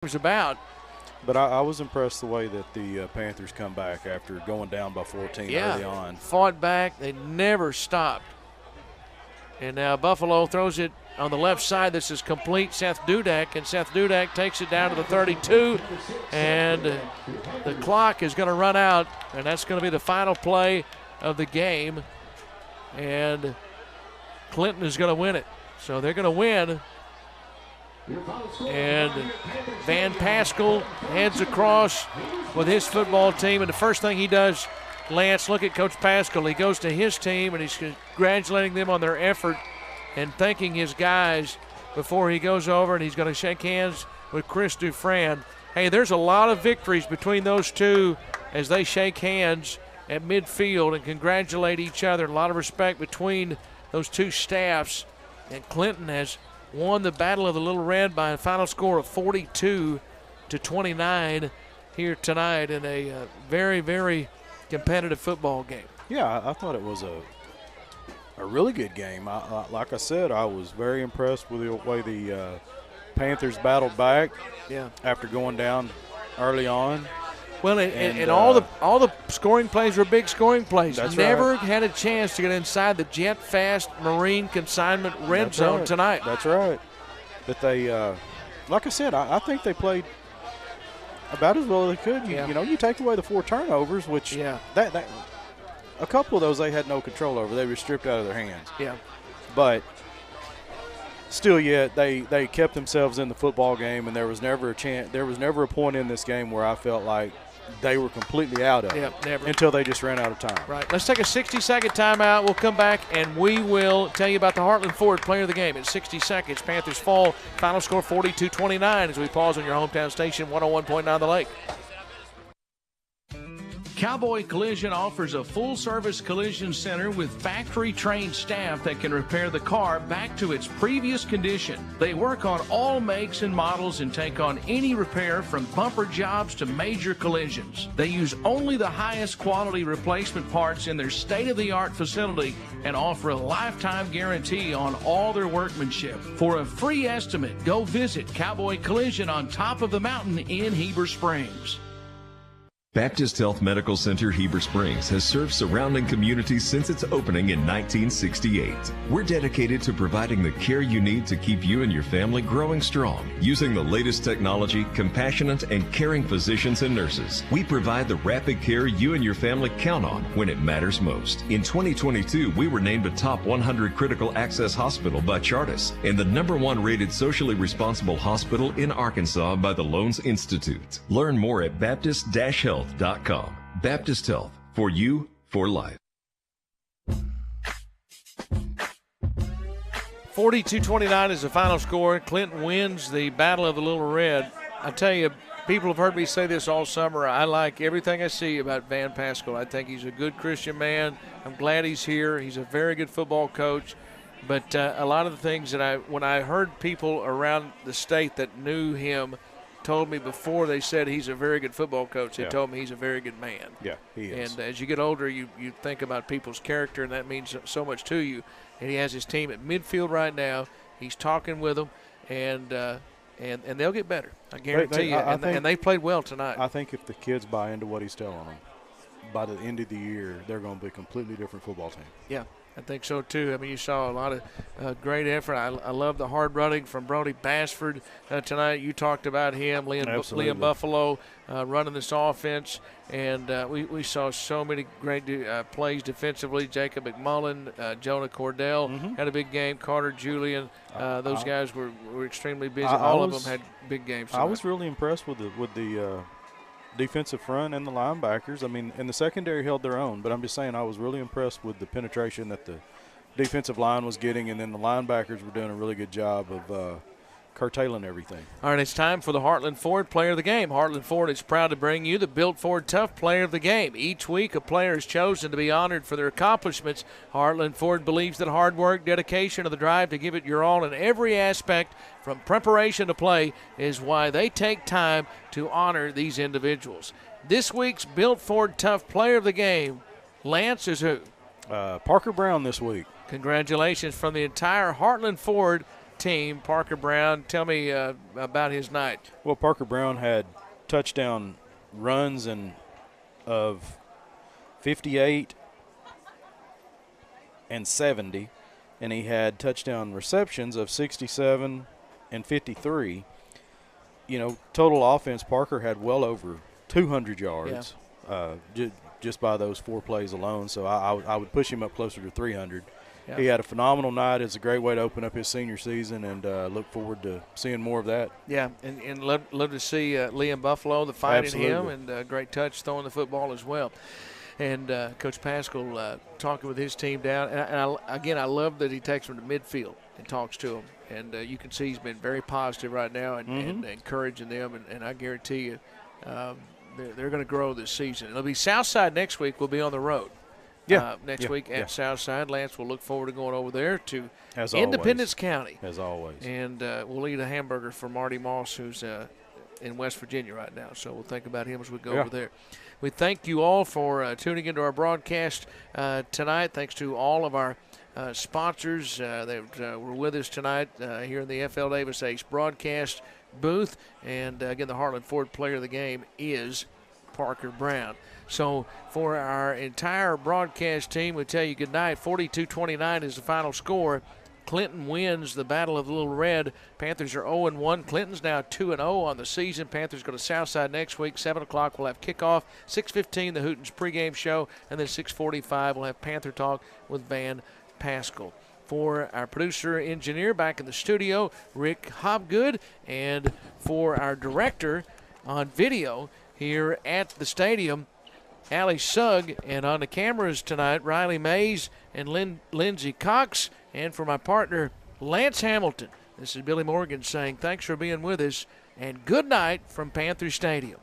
was about. But I was impressed the way that the Panthers come back after going down by 14 early on. Fought back. They never stopped. And now Buffalo throws it on the left side. This is complete Seth Dudek, and Seth Dudek takes it down to the 32, and the clock is going to run out, and that's going to be the final play of the game, and Clinton is going to win it. So they're going to win. And Van Pascal heads across with his football team, and the first thing he does, Lance, look at Coach Pascal. He goes to his team, and he's congratulating them on their effort and thanking his guys before he goes over, and he's going to shake hands with Chris Dufran. Hey, there's a lot of victories between those two as they shake hands at midfield and congratulate each other. A lot of respect between those two staffs, and Clinton has won the Battle of the Little Red by a final score of 42-29 here tonight in a very, very competitive football game. Yeah, I thought it was a really good game. Like I said, I was very impressed with the way the Panthers battled back after going down early on. Well, and all the scoring plays were big scoring plays. Never had a chance to get inside the jet fast Marine consignment red zone tonight. That's right. But they, like I said, I think they played about as well as they could. You know, you take away the 4 turnovers, which that a couple of those they had no control over. They were stripped out of their hands. Yeah. But still, they kept themselves in the football game, and there was never a chance. There was never a point in this game where I felt like they were completely out of it until they just ran out of time. Right. Let's take a 60-second timeout. We'll come back, and we will tell you about the Heartland Ford player of the game in 60 seconds. Panthers fall. Final score 42-29 as we pause on your hometown station, 101.9 The Lake. Cowboy Collision offers a full-service collision center with factory-trained staff that can repair the car back to its previous condition. They work on all makes and models and take on any repair from bumper jobs to major collisions. They use only the highest quality replacement parts in their state-of-the-art facility and offer a lifetime guarantee on all their workmanship. For a free estimate, go visit Cowboy Collision on top of the mountain in Heber Springs. Baptist Health Medical Center Heber Springs has served surrounding communities since its opening in 1968. We're dedicated to providing the care you need to keep you and your family growing strong. Using the latest technology, compassionate and caring physicians and nurses, we provide the rapid care you and your family count on when it matters most. In 2022, we were named a top 100 critical access hospital by Chartis and the #1 rated socially responsible hospital in Arkansas by the Loans Institute. Learn more at Baptist-Health.com. Baptist Health, for you, for life. 42-29 is the final score. Clinton wins the Battle of the Little Red. I tell you, people have heard me say this all summer. I like everything I see about Van Pascal. I think he's a good Christian man. I'm glad he's here. He's a very good football coach. But a lot of the things that when I heard people around the state that knew him told me before they said he's a very good football coach. They told me he's a very good man. Yeah, he is. And as you get older, you think about people's character, and that means so much to you. And he has his team at midfield right now. He's talking with them, and they'll get better. I guarantee you. And they played well tonight. I think if the kids buy into what he's telling them, by the end of the year, they're going to be a completely different football team. Yeah. I think so, too. I mean, you saw a lot of great effort. I love the hard running from Brody Basford tonight. You talked about him, Liam Buffalo running this offense. And we saw so many great plays defensively. Jacob McMullen, Jonah Cordell had a big game. Carter Julian, those guys were extremely busy. All of them had big games tonight. I was really impressed with the defensive front and the linebackers. I mean, and the secondary held their own, but I'm just saying I was really impressed with the penetration that the defensive line was getting, and then the linebackers were doing a really good job of curtailing everything. All right, it's time for the Heartland Ford Player of the Game. Heartland Ford is proud to bring you the Built Ford Tough Player of the Game. Each week, a player is chosen to be honored for their accomplishments. Heartland Ford believes that hard work, dedication, and the drive to give it your all in every aspect, from preparation to play, is why they take time to honor these individuals. This week's Built Ford Tough Player of the Game, Lance, is who? Parker Brown this week. Congratulations from the entire Heartland Ford team, Parker Brown. Tell me about his night. Well, Parker Brown had touchdown runs of 58 and 70, and he had touchdown receptions of 67 and 53. Total offense, Parker had well over 200 yards just by those 4 plays alone. So I would push him up closer to 300. Yeah. He had a phenomenal night. It's a great way to open up his senior season, and look forward to seeing more of that. Yeah, and love to see Liam Buffalo, the fight Absolutely. in him, and great touch throwing the football as well. And Coach Pascal talking with his team down. And I love that he takes them to midfield and talks to them. And you can see he's been very positive right now and encouraging them. And I guarantee you they're going to grow this season. It'll be Southside next week. We'll be on the road. Next week at Southside. Lance will look forward to going over there to Independence County. As always. And we'll eat a hamburger for Marty Moss, who's in West Virginia right now. So we'll think about him as we go over there. We thank you all for tuning into our broadcast tonight. Thanks to all of our sponsors that were with us tonight here in the FL Davis Ace broadcast booth. And, again, the Heartland Ford player of the game is Parker Brown. So for our entire broadcast team, we tell you good night. 42-29 is the final score. Clinton wins the Battle of the Little Red. Panthers are 0-1. Clinton's now 2-0 on the season. Panthers go to Southside next week. 7 o'clock we'll have kickoff. 6:15 the Hootens pregame show. And then 6:45 we'll have Panther Talk with Van Pascal. For our producer-engineer back in the studio, Rick Hobgood. And for our director on video here at the stadium, Allie Sugg, and on the cameras tonight, Riley Mays and Lindsey Cox. And for my partner, Lance Hamilton, this is Billy Morgan saying thanks for being with us, and good night from Panther Stadium.